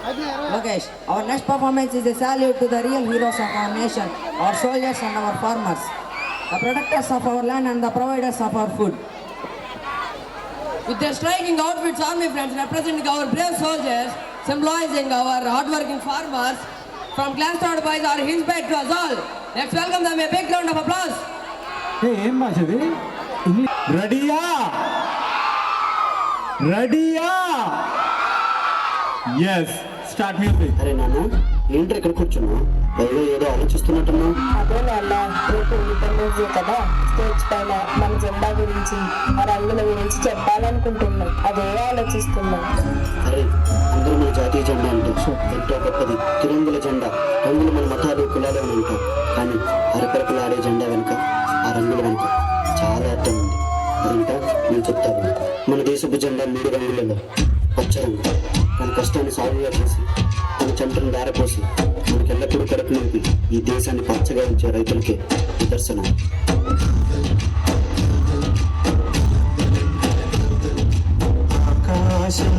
Lokesh, our next performance is a salute to the real heroes of our nation, our soldiers and our farmers, the protectors of our land and the providers of our food. With their striking outfits, army friends representing our brave soldiers, symbolizing our hardworking farmers, from Glanstad boys are inspired to us all. Let's welcome them a big round of applause. ఏం భాషది రెడీయా రెడీయా yes start music. అరే నాన్న ఏంటి ఇక్కడ కూర్చున్నావు? పైగా ఏదో ఆలోచిస్తున్నట్టున్నావు. అదే నాన్న, రేపు ఇండిపెండెన్స్ డే కదా, స్టేజ్ పైన మన జెండా గురించి ఆ రంగుల గురించి చెప్పాలనుకుంటున్నాం. అదే ఆలోచిస్తున్నాం. అరే అందరూ మన జాతీయ జెండా అంటే ఎంతో గొప్పది. తిరంగుల జెండా. రంగులు మన మతాలు కులాలు అని అంటాం, కానీ అరపరపులు ఆడే జెండా వెనుక, ఆ రంగుల వెనుక చాలా అర్థం ఉంది. అదంతా నేను చెప్తాను. మన దేశపు జెండా 3 రంగులలో. పచ్చ రంగు మన కష్టాన్ని సాగుగా చేసి, మన చెంటను దారపోసి, మనకి ఎల్లప్పుడూ కడుపు నింపి ఈ దేశాన్ని పచ్చగా ఉంచే రైతులకే నిదర్శనం. ఆకాశం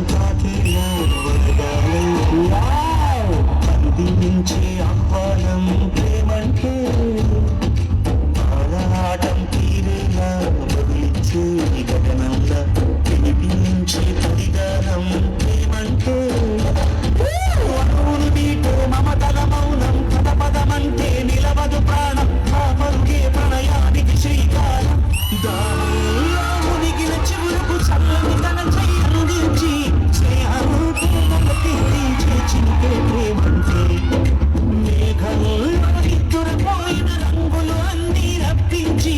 నుంచి ఆహ్వానం ప్రేమంటే ఆరాటం తీరేలా బదిలించే గగనంలా వినిపించే పరిగారం ప్రేమంటే అణువులు నీటే మమతల మౌనం పదపదమంటే నిలవదు ప్రాణం ఆ పరుగే ప్రణయానికి శ్రీకారం దానిలో మునిగిన చివురకు చల్లని తన చెయ్యందించి స్నేహంతో తీర్చే చినికే ప్రేమంటే మేఘంలో ఇద్దరుపోయిన రంగులు అన్నీ రప్పించి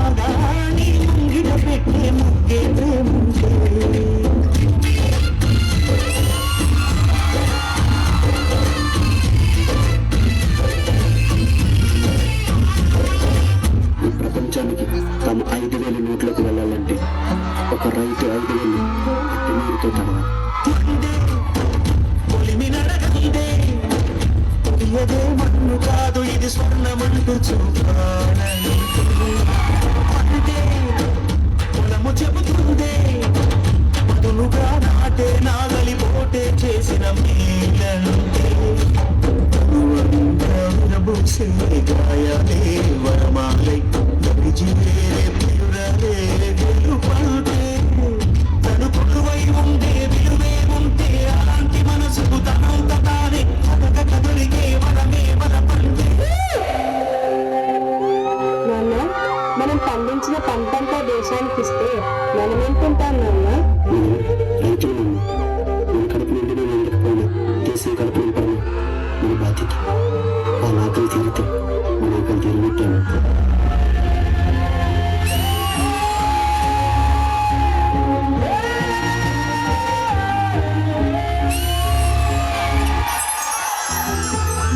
ఆగాని ముంగిట పెట్టే ముగ్గే ప్రేమంటే. ఈ ప్రపంచానికి తమ 5,000 నోట్లకు వెళ్ళాలంటే ఒక రైతు 5,000 ఎట్టి నీరుతో తడవాలి. ఇదే మన్ను కాదు, ఇది స్వర్ణమంటూ చూపాలంటే పొలము చెబుతుందే మధులుగా నాటే నాగలి పోటే చేసిన మేలంటే విరబూసే గాయాలే వరమాలై గడిజివేరే ప్రియురాలే గెలుపంటే తను కొడువై ఉండే విలువే ఉంటే అలాంటి మనసుకు తనంత తానే అదక కదలిగే వరమే వరపంటే. నాన్న, మనం పండించిన పంటంతా దేశానికి ఇస్తే మనం ఏంటుంటాం నాన్న? రైతులు మన కడుపు నిండిన నిండకపోయినా దేశం కడుపు నింపడమే మన బాధ్యత. వాళ్ళ ఆకలి తీరితే మన ఆకలి తీరినట్టాను.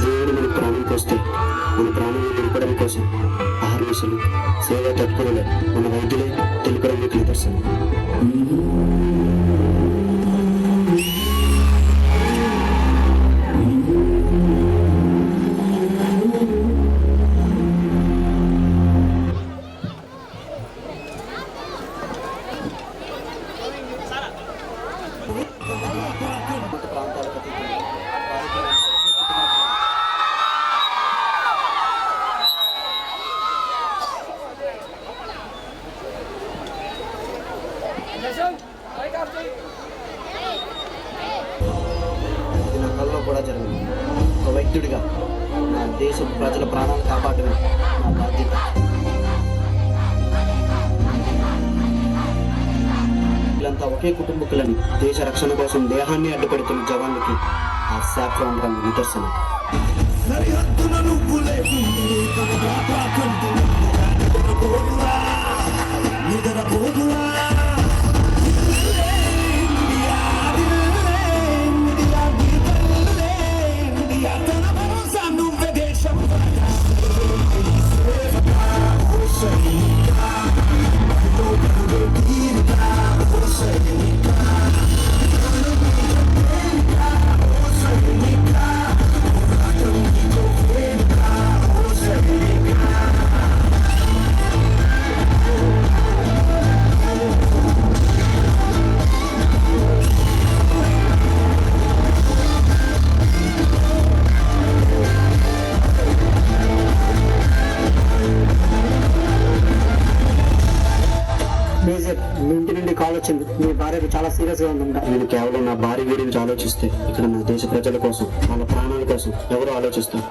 దేవుడు మన ప్రాణం కోస్తే మన ప్రాణాన్ని నింపడం కోసం ఆహార్నిశలు సేవా తత్పరులే మన వైద్యులే తెలుపు రంగుకి నిదర్శనం. ఇది నా కళ్ళలో కూడా జరిగింది. ఒక వైద్యుడిగా నా దేశ ప్రజల ప్రాణాలు కాపాడమే నా బాధ్యత. వీళ్ళంతా ఒకే కుటుంబకులని దేశ రక్షణ కోసం దేహాన్ని అడ్డుపెడుతున్న జవాన్లకి ఆ సాఫ్రాన్ రంగు నిదర్శనం. ఇది చాలా సీరియస్ గా ఉందంట. నేను కేవలం నా భారీ గురించి ఆలోచిస్తే ఇక్కడ నా దేశ ప్రజల కోసం, వాళ్ళ ప్రాణాల కోసం ఎవరు ఆలోచిస్తారు?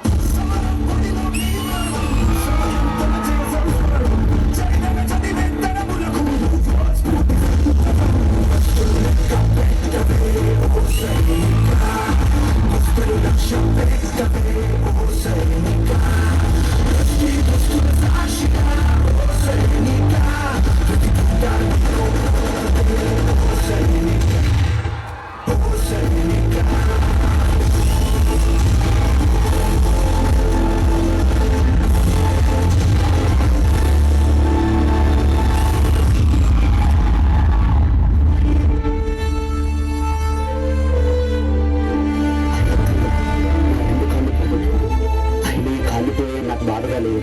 బాధగా లేదు.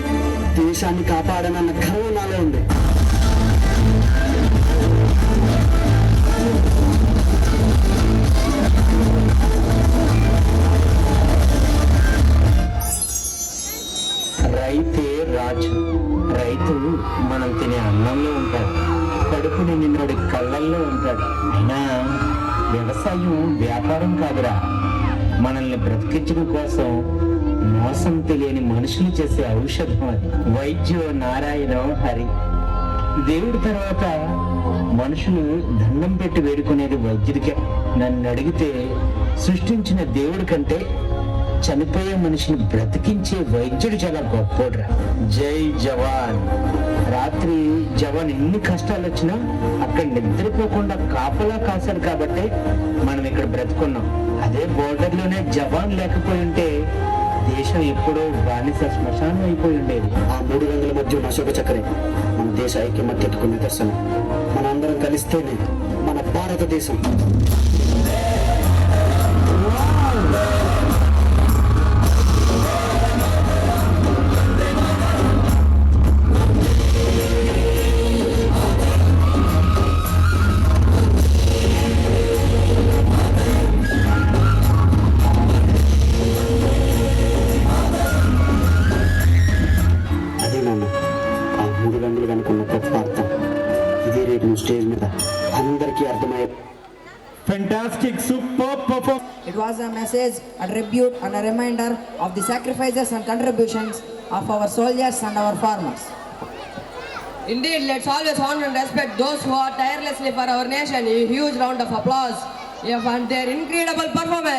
దేశాన్ని కాపాడనన్న గర్వం నాలో ఉంది. రైతే రాజు. రైతు మనం తినే అన్నంలో ఉంటాడు, కడుపుని నిన్నడి కళ్ళల్లో ఉంటాడు. అయినా వ్యవసాయం వ్యాపారం కాదురా, మనల్ని బ్రతికించడం కోసం మోసం తెలియని మనుషులు చేసే ఔషధం అది. వైద్యో నారాయణో హరి. దేవుడి తర్వాత మనుషులు దండం పెట్టి వేడుకునేది వైద్యుడికే. నన్ను అడిగితే సృష్టించిన దేవుడి కంటే చనిపోయే మనిషిని బ్రతికించే వైద్యుడు చాలా గొప్పోడ్రా. జై జవాన్. రాత్రి జవాన్ ఎన్ని కష్టాలు వచ్చినా అక్కడ నిద్రపోకుండా కాపలా కాశాడు కాబట్టి మనం ఇక్కడ బ్రతుకున్నాం. అదే బోర్డర్లోనే జవాన్ లేకపోయి ఉంటే దేశం ఎప్పుడో బానిస శ్మశానం అయిపోయి ఉండేది. ఆ 3 రంగుల మధ్య ఉన్న అశోక చక్రే మన దేశ ఐక్యమత్యతకు నిదర్శనం. మన అందరం కలిస్తేనే మన భారతదేశం. స్టేజ్ మీద అందరికీ అర్థమయ్యే Fantastic, superb performance. It was a message, a tribute and a reminder of the sacrifices and contributions of our soldiers and our farmers. Indeed, let's always honor and respect those who are tirelessly for our nation. A huge round of applause for their incredible performance.